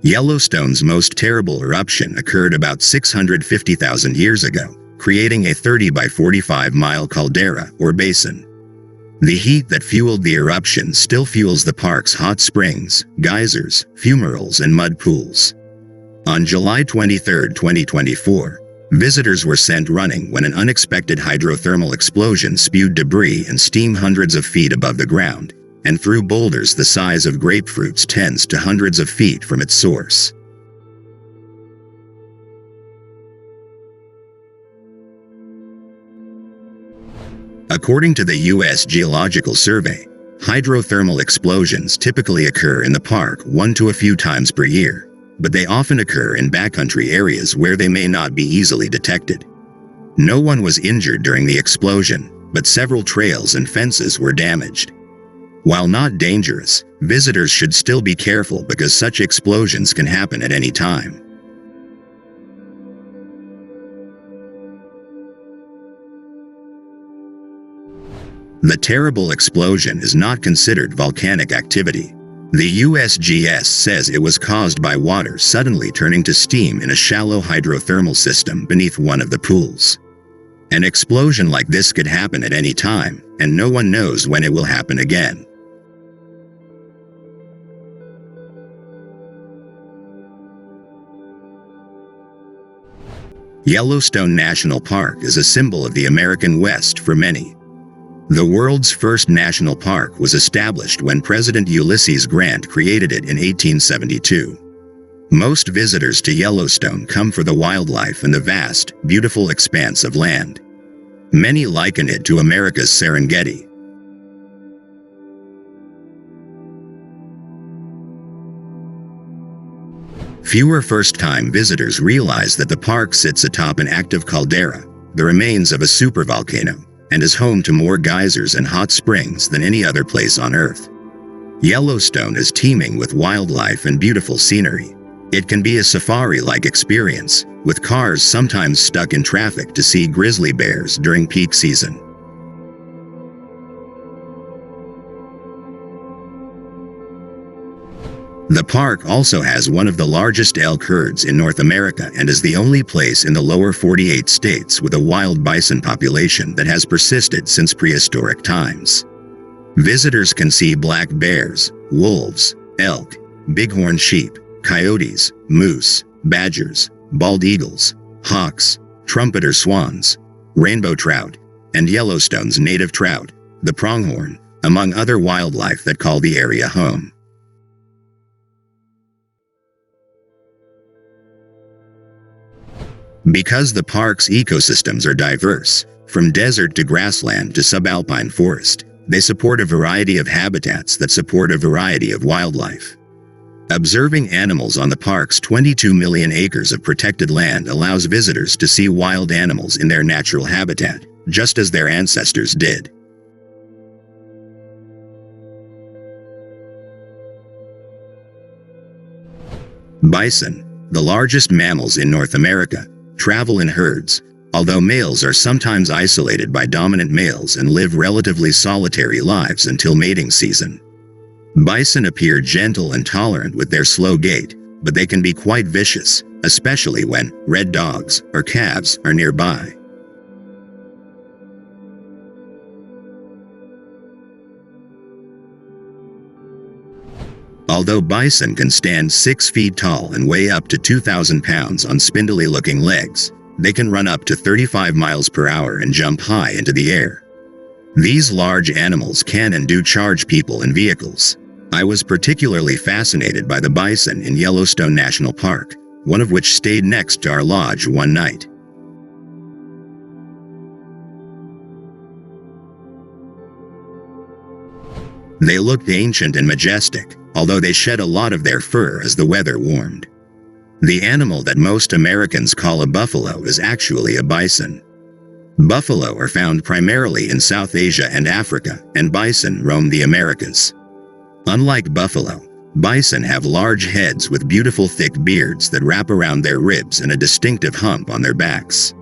Yellowstone's most terrible eruption occurred about 650,000 years ago, creating a 30 by 45-mile caldera or basin. The heat that fueled the eruption still fuels the park's hot springs, geysers, fumaroles, and mud pools. On July 23, 2024, visitors were sent running when an unexpected hydrothermal explosion spewed debris and steam hundreds of feet above the ground, and threw boulders the size of grapefruits tens to hundreds of feet from its source. According to the U.S. Geological Survey, hydrothermal explosions typically occur in the park one to a few times per year, but they often occur in backcountry areas where they may not be easily detected. No one was injured during the explosion, but several trails and fences were damaged. While not dangerous, visitors should still be careful because such explosions can happen at any time. The terrible explosion is not considered volcanic activity. The USGS says it was caused by water suddenly turning to steam in a shallow hydrothermal system beneath one of the pools. An explosion like this could happen at any time, and no one knows when it will happen again. Yellowstone National Park is a symbol of the American West for many. The world's first national park was established when President Ulysses Grant created it in 1872. Most visitors to Yellowstone come for the wildlife and the vast, beautiful expanse of land. Many liken it to America's Serengeti. Fewer first-time visitors realize that the park sits atop an active caldera, the remains of a supervolcano, and is home to more geysers and hot springs than any other place on Earth. Yellowstone is teeming with wildlife and beautiful scenery. It can be a safari-like experience, with cars sometimes stuck in traffic to see grizzly bears during peak season. The park also has one of the largest elk herds in North America and is the only place in the lower 48 states with a wild bison population that has persisted since prehistoric times. Visitors can see black bears, wolves, elk, bighorn sheep, coyotes, moose, badgers, bald eagles, hawks, trumpeter swans, rainbow trout, and Yellowstone's native trout, the pronghorn, among other wildlife that call the area home. Because the park's ecosystems are diverse, from desert to grassland to subalpine forest, they support a variety of habitats that support a variety of wildlife. Observing animals on the park's 22 million acres of protected land allows visitors to see wild animals in their natural habitat, just as their ancestors did. Bison, the largest mammals in North America, travel in herds, although males are sometimes isolated by dominant males and live relatively solitary lives until mating season. Bison appear gentle and tolerant with their slow gait, but they can be quite vicious, especially when red dogs or calves are nearby. Although bison can stand 6 feet tall and weigh up to 2,000 pounds on spindly-looking legs, they can run up to 35 miles per hour and jump high into the air. These large animals can and do charge people and vehicles. I was particularly fascinated by the bison in Yellowstone National Park, one of which stayed next to our lodge one night. They looked ancient and majestic, although they shed a lot of their fur as the weather warmed. The animal that most Americans call a buffalo is actually a bison. Buffalo are found primarily in South Asia and Africa, and bison roam the Americas. Unlike buffalo, bison have large heads with beautiful thick beards that wrap around their ribs and a distinctive hump on their backs.